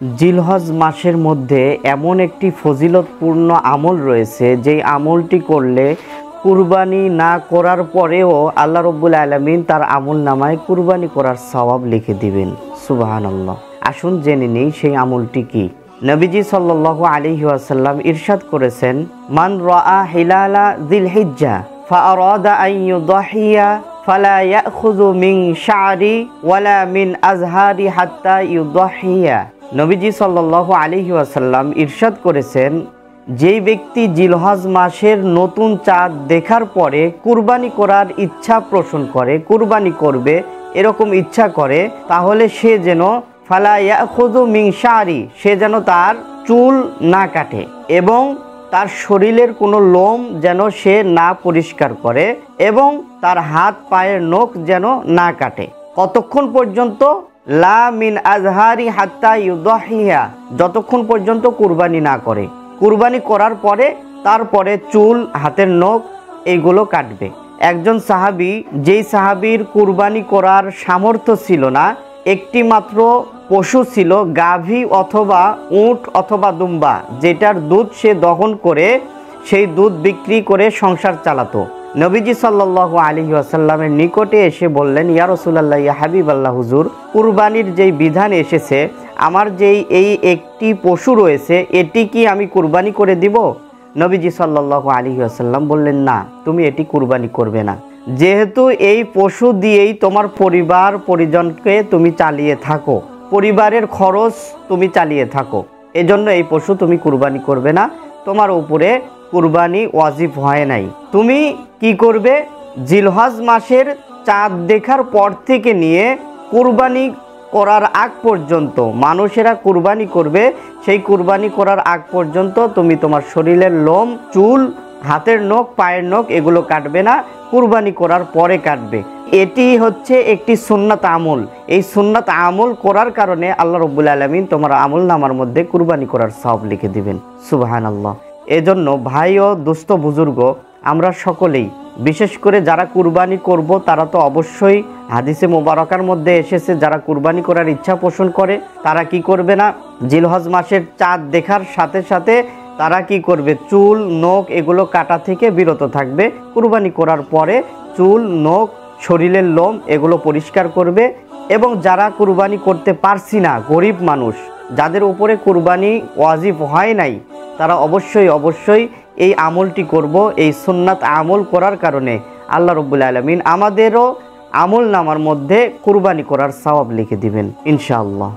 জিলহজ মাসের মধ্যে এমন একটি ফজিলতপূর্ণ আমল রয়েছে যেই আমলটি করলে কুরবানি না করার পরেও আল্লাহ রব্বুল আলামিন তার আমল নামায় কুরবানি করার সওয়াব লিখে দিবেন। সুবহানাল্লাহ। আসুন জেনে নিই সেই আমলটি কি। নবীজি সাল্লাল্লাহু আলাইহি ওয়াসাল্লাম ইরশাদ করেছেন, মান রাআ হিলালা যিলহিজ্জা ফাআরাদা আন ইউদহিয়া ফালা ইয়াখুযু মিন শা'রি ওয়ালা মিন আযহারি হাত্তা ইউদহিয়া। নবীজি সাল্লাল্লাহু আলাইহি ওয়াসাল্লাম ইরশাদ করেছেন, যেই ব্যক্তি জিলহজ মাসের নতুন চাঁদ দেখার পরে কুরবানি করার ইচ্ছা পোষণ করে, কুরবানি করবে এরকম ইচ্ছা করে, তাহলে সে যেন ফালা ইয়াখুযু মিন শা'রি, সে যেন তার চুল না কাটে এবং তার শরীরের কোনো লোম যেন সে না পরিষ্কার করে এবং তার হাত পায়ের নখ যেন না কাটে। কতক্ষণ পর্যন্ত? লা মিন আযহারি হাত্তা ইউদহিয়া, যতক্ষণ পর্যন্ত কুরবানি না করে। কুরবানি করার পরে তারপরে চুল, হাতের নখ এইগুলো কাটবে। একজন সাহাবী, যেই সাহাবীর কুরবানি করার সামর্থ্য ছিল না, একটি মাত্র পশু ছিল, গাভী অথবা উট অথবা দুম্বা, যেটার দুধ সে দহন করে সেই দুধ বিক্রি করে সংসার চালাতো। নবীজি সাল্লাল্লাহু আলাইহি ওয়াসাল্লামের নিকটে এসে বললেন, ইয়া রাসূলুল্লাহ, ইয়া হাবিবাল্লাহ, হুজুর, কুরবানির যেই বিধান এসেছে, আমার যেই এই একটি পশু রয়েছে, এটি কি আমি কুরবানি করে দিব? নবীজি সাল্লাল্লাহু আলাইহি ওয়াসাল্লাম বললেন, না, তুমি এটি কুরবানি করবে না, যেহেতু এই পশু দিয়েই তোমার পরিবার পরিজনকে তুমি চালিয়ে থাকো, পরিবারের খরচ তুমি চালিয়ে থাকো, এজন্য এই পশু তুমি কুরবানি করবে না, তোমার উপরে কুরবানি ওয়াজিব হয় নাই। তুমি কি করবে? জিলহজ মাসের চাঁদ দেখার পর থেকে নিয়ে কুরবানি করার আগ পর্যন্ত, মানুষেরা কুরবানি করবে, সেই কুরবানি করার আগ পর্যন্ত তুমি তোমার শরীরের লোম, চুল, হাতের নখ, পায়ের নখ এগুলো কাটবে না, কুরবানি করার পরে কাটবে। এটি হচ্ছে একটি সুন্নাত আমল। এই সুন্নাত আমল করার কারণে আল্লাহ রব্বুল আলামিন তোমার আমল নামার মধ্যে কুরবানি করার সওয়াব লিখে দিবেন। সুবহানাল্লাহ। এজন্য ভাই ও দোস্ত বুজুর্গ, আমরা সকলেই, বিশেষ করে যারা কুরবানি করব, তারা তো অবশ্যই, হাদিসে মোবারকার মধ্যে এসেছে, যারা কুরবানি করার ইচ্ছা পোষণ করে তারা কি করবে না, জিলহজ মাসের চাঁদ দেখার সাথে সাথে তারা কি করবে, চুল, নখ এগুলো কাটা থেকে বিরত থাকবে। কুরবানি করার পরে চুল, নখ, শরীরের লোম এগুলো পরিষ্কার করবে। এবং যারা কুরবানি করতে পারছি না, গরিব মানুষ, যাদের উপরে কুরবানি ওয়াজিব হয় নাই, তারা অবশ্যই এই আমলটি করব। এই সুন্নাত আমল করার কারণে আল্লাহ রব্বুল আলামিন আমাদেরও আমল নামার মধ্যে কুরবানি করার সওয়াব লিখে দিবেন ইনশাআল্লাহ।